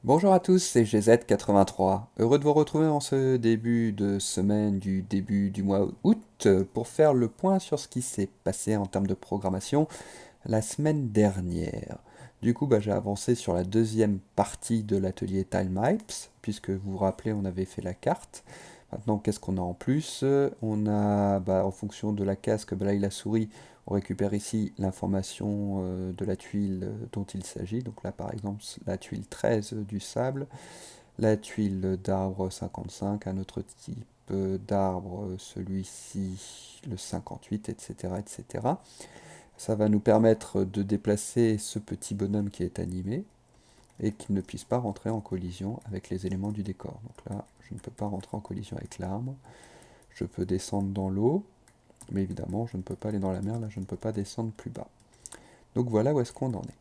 Bonjour à tous, c'est GZ83. Heureux de vous retrouver en ce début de semaine du début du mois août pour faire le point sur ce qui s'est passé en termes de programmation la semaine dernière. Du coup, j'ai avancé sur la deuxième partie de l'atelier Timemaps, puisque vous vous rappelez, on avait fait la carte. Maintenant, qu'est-ce qu'on a en plus? On a, en fonction de la casque, là, et la souris, on récupère ici l'information de la tuile dont il s'agit. Donc là, par exemple, la tuile 13 du sable, la tuile d'arbre 55, un autre type d'arbre, celui-ci, le 58, etc., etc. Ça va nous permettre de déplacer ce petit bonhomme qui est animé et qu'il ne puisse pas rentrer en collision avec les éléments du décor. Donc là, je ne peux pas rentrer en collision avec l'arbre. Je peux descendre dans l'eau, mais évidemment, je ne peux pas aller dans la mer, là, je ne peux pas descendre plus bas. Donc voilà où est-ce qu'on en est.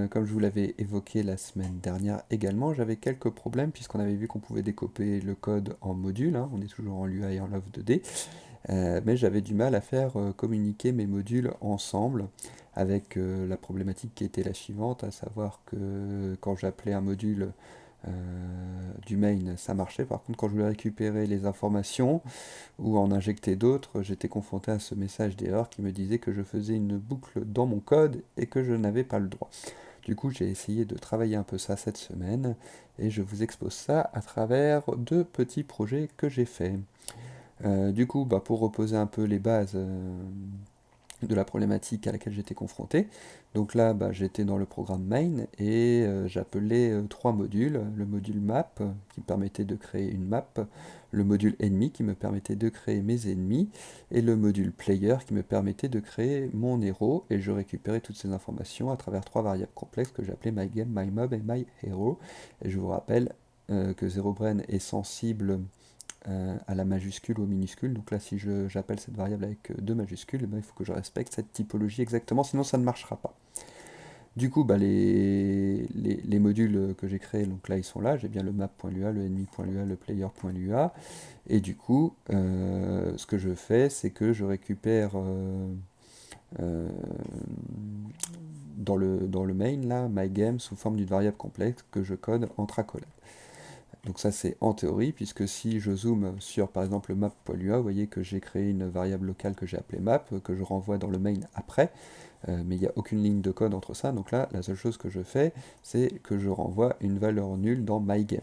Comme je vous l'avais évoqué la semaine dernière également, j'avais quelques problèmes puisqu'on avait vu qu'on pouvait découper le code en modules, hein, on est toujours en Lua et en Love 2D, mais j'avais du mal à faire communiquer mes modules ensemble avec la problématique qui était la suivante, à savoir que quand j'appelais un module du main, ça marchait. Par contre, quand je voulais récupérer les informations ou en injecter d'autres, j'étais confronté à ce message d'erreur qui me disait que je faisais une boucle dans mon code et que je n'avais pas le droit. Du coup, j'ai essayé de travailler un peu ça cette semaine et je vous expose ça à travers deux petits projets que j'ai faits. Pour reposer un peu les bases de la problématique à laquelle j'étais confronté. Donc là, j'étais dans le programme main et j'appelais trois modules. Le module map qui me permettait de créer une map, le module ennemi qui me permettait de créer mes ennemis et le module player qui me permettait de créer mon héros. Et je récupérais toutes ces informations à travers trois variables complexes que j'appelais mygame, mymob et myhero. Et je vous rappelle que ZeroBrain est sensible à la majuscule ou au minuscule. Donc là, si j'appelle cette variable avec deux majuscules, il faut que je respecte cette typologie exactement, sinon ça ne marchera pas. Du coup, les modules que j'ai créés, donc là, ils sont là. J'ai bien le map.lua, le enemy.lua, le player.lua. Et du coup, ce que je fais, c'est que je récupère euh, dans le main, là, mygame, sous forme d'une variable complexe que je code entre accolades. Donc ça c'est en théorie, puisque si je zoome sur par exemple map.lua, vous voyez que j'ai créé une variable locale que j'ai appelée map, que je renvoie dans le main après, mais il n'y a aucune ligne de code entre ça, donc là la seule chose que je fais, c'est que je renvoie une valeur nulle dans mygame.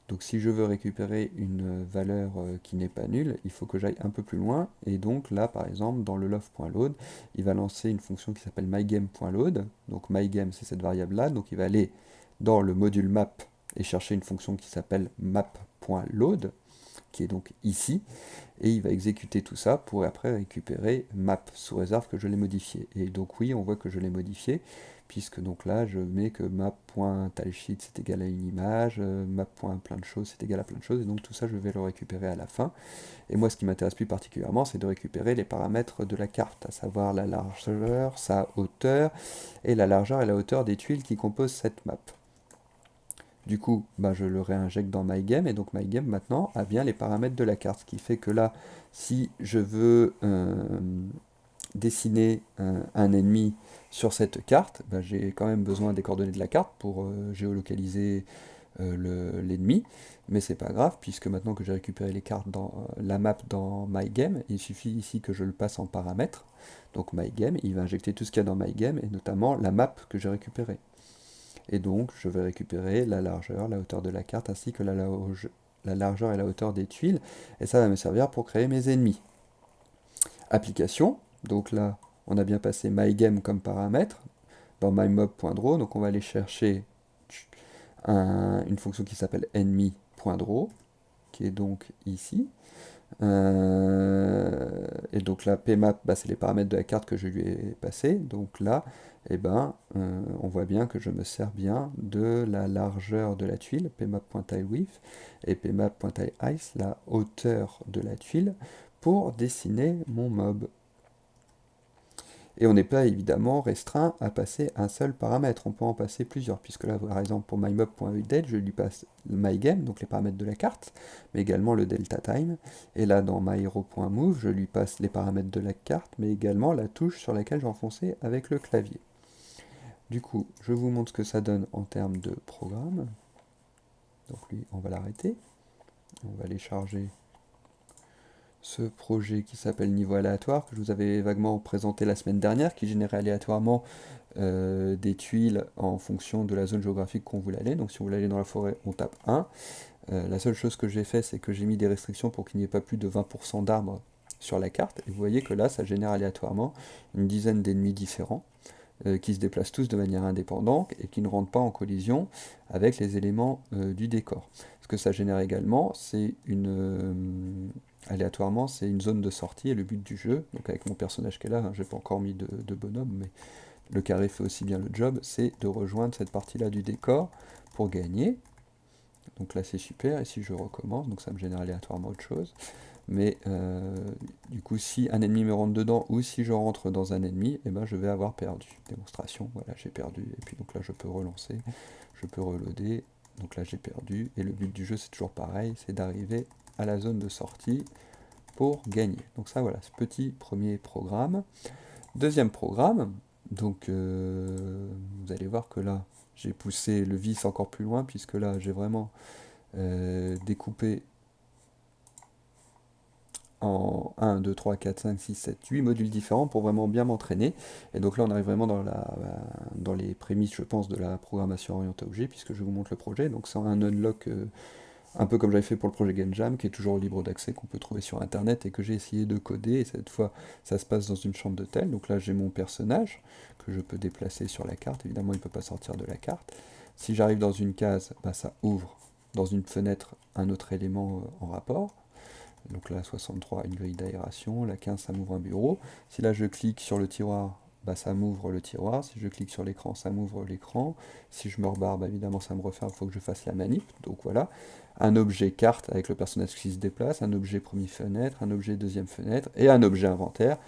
Donc si je veux récupérer une valeur qui n'est pas nulle, il faut que j'aille un peu plus loin, et donc là par exemple dans le love.load, il va lancer une fonction qui s'appelle mygame.load, donc mygame c'est cette variable là, donc il va aller dans le module map et chercher une fonction qui s'appelle map.load, qui est donc ici, et il va exécuter tout ça pour après récupérer map, sous réserve que je l'ai modifié. Et donc oui, on voit que je l'ai modifié, puisque donc là, je mets que map.tilesheet c'est égal à une image, map.plein de choses c'est égal à plein de choses, et donc tout ça, je vais le récupérer à la fin. Et moi, ce qui m'intéresse plus particulièrement, c'est de récupérer les paramètres de la carte, à savoir la largeur, sa hauteur, et la largeur et la hauteur des tuiles qui composent cette map. Du coup, je le réinjecte dans mygame, et donc mygame maintenant a bien les paramètres de la carte, ce qui fait que là, si je veux dessiner un ennemi sur cette carte, j'ai quand même besoin des coordonnées de la carte pour géolocaliser l'ennemi, mais c'est pas grave, puisque maintenant que j'ai récupéré les cartes dans la map dans mygame, il suffit ici que je le passe en paramètres, donc mygame, il va injecter tout ce qu'il y a dans mygame, et notamment la map que j'ai récupérée. Et donc, je vais récupérer la largeur, la hauteur de la carte, ainsi que la largeur et la hauteur des tuiles. Et ça va me servir pour créer mes ennemis. Application. Donc là, on a bien passé mygame comme paramètre dans mymob.draw. Donc on va aller chercher une fonction qui s'appelle enemy.draw, qui est donc ici. Et donc là, pmap, c'est les paramètres de la carte que je lui ai passé. Donc là, on voit bien que je me sers bien de la largeur de la tuile, pmap.tilewidth, et pmap.tileice, la hauteur de la tuile, pour dessiner mon mob. Et on n'est pas évidemment restreint à passer un seul paramètre, on peut en passer plusieurs, puisque là, par exemple, pour mymob.update, je lui passe mygame, donc les paramètres de la carte, mais également le delta time. Et là, dans myhero.move, je lui passe les paramètres de la carte, mais également la touche sur laquelle j'enfonçais avec le clavier. Du coup, je vous montre ce que ça donne en termes de programme. Donc lui, on va l'arrêter. On va aller charger ce projet qui s'appelle niveau aléatoire, que je vous avais vaguement présenté la semaine dernière, qui générait aléatoirement des tuiles en fonction de la zone géographique qu'on voulait aller. Donc si on voulait aller dans la forêt, on tape 1. La seule chose que j'ai fait, c'est que j'ai mis des restrictions pour qu'il n'y ait pas plus de 20% d'arbres sur la carte. Et vous voyez que là, ça génère aléatoirement une dizaine d'ennemis différents qui se déplacent tous de manière indépendante et qui ne rentrent pas en collision avec les éléments du décor. Ce que ça génère également, c'est aléatoirement, c'est une zone de sortie et le but du jeu, donc avec mon personnage qui est là, hein, j'ai pas encore mis de bonhomme, mais le carré fait aussi bien le job, c'est de rejoindre cette partie-là du décor pour gagner. Donc là c'est super, et si je recommence, donc ça me génère aléatoirement autre chose. Mais du coup, si un ennemi me rentre dedans ou si je rentre dans un ennemi, eh ben, je vais avoir perdu. Démonstration, voilà, j'ai perdu. Et puis donc là, je peux relancer, je peux reloader. Donc là, j'ai perdu. Et le but du jeu, c'est toujours pareil, c'est d'arriver à la zone de sortie pour gagner. Donc ça, voilà, ce petit premier programme. Deuxième programme, donc vous allez voir que là, j'ai poussé le vice encore plus loin, puisque là, j'ai vraiment découpé en 1, 2, 3, 4, 5, 6, 7, 8 modules différents pour vraiment bien m'entraîner. Et donc là, on arrive vraiment dans les prémices, je pense, de la programmation orientée objet, puisque je vous montre le projet. Donc c'est un unlock, un peu comme j'avais fait pour le projet GameJam, qui est toujours libre d'accès, qu'on peut trouver sur Internet, et que j'ai essayé de coder. Et cette fois, ça se passe dans une chambre d'hôtel. Donc là, j'ai mon personnage, que je peux déplacer sur la carte. Évidemment, il ne peut pas sortir de la carte. Si j'arrive dans une case, bah, ça ouvre dans une fenêtre un autre élément en rapport. Donc là, 63, une grille d'aération. La 15, ça m'ouvre un bureau. Si là, je clique sur le tiroir, bah, ça m'ouvre le tiroir. Si je clique sur l'écran, ça m'ouvre l'écran. Si je me rebarre, bah, évidemment, ça me referme. Il faut que je fasse la manip. Donc voilà. Un objet carte avec le personnage qui se déplace. Un objet première fenêtre. Un objet deuxième fenêtre. Et un objet inventaire.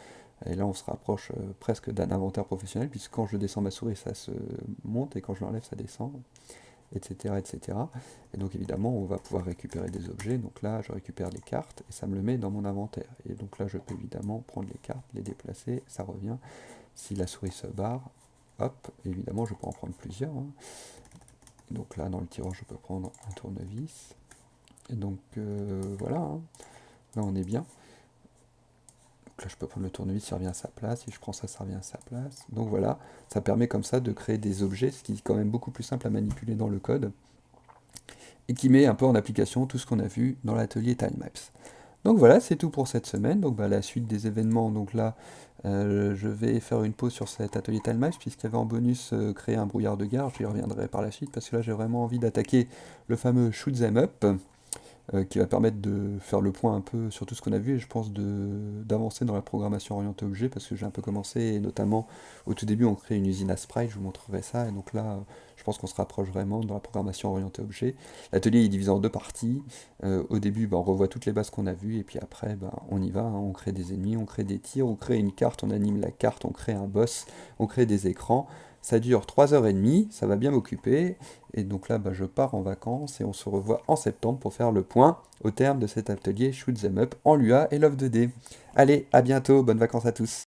Et là, on se rapproche presque d'un inventaire professionnel, puisque quand je descends ma souris, ça se monte. Et quand je l'enlève, ça descend, etc., etc. Et donc évidemment, on va pouvoir récupérer des objets. Donc là, je récupère les cartes et ça me le met dans mon inventaire. Et donc là, je peux évidemment prendre les cartes, les déplacer, ça revient. Si la souris se barre, hop, évidemment, je peux en prendre plusieurs, hein. Donc là, dans le tiroir, je peux prendre un tournevis. Et donc voilà, hein. Là, on est bien. Donc là, je peux prendre le tournevis, il revient à sa place. Si je prends ça, ça revient à sa place. Donc voilà, ça permet comme ça de créer des objets, ce qui est quand même beaucoup plus simple à manipuler dans le code, et qui met un peu en application tout ce qu'on a vu dans l'atelier Tilemaps. Donc voilà, c'est tout pour cette semaine. Donc bah, la suite des événements, donc là, je vais faire une pause sur cet atelier Tilemaps, puisqu'il y avait en bonus créer un brouillard de gare. J'y reviendrai par la suite, parce que là, j'ai vraiment envie d'attaquer le fameux Shoot 'em Up, qui va permettre de faire le point un peu sur tout ce qu'on a vu, et je pense d'avancer dans la programmation orientée objet, parce que j'ai un peu commencé, et notamment au tout début on crée une usine à sprite, je vous montrerai ça, et donc là je pense qu'on se rapproche vraiment dans la programmation orientée objet. L'atelier est divisé en deux parties. Au début on revoit toutes les bases qu'on a vues, et puis après on y va, hein. On crée des ennemis, on crée des tirs, on crée une carte, on anime la carte, on crée un boss, on crée des écrans. Ça dure 3h30, ça va bien m'occuper. Et donc là, je pars en vacances et on se revoit en septembre pour faire le point au terme de cet atelier Shoot 'em Up en Lua et Love 2D. Allez, à bientôt, bonnes vacances à tous.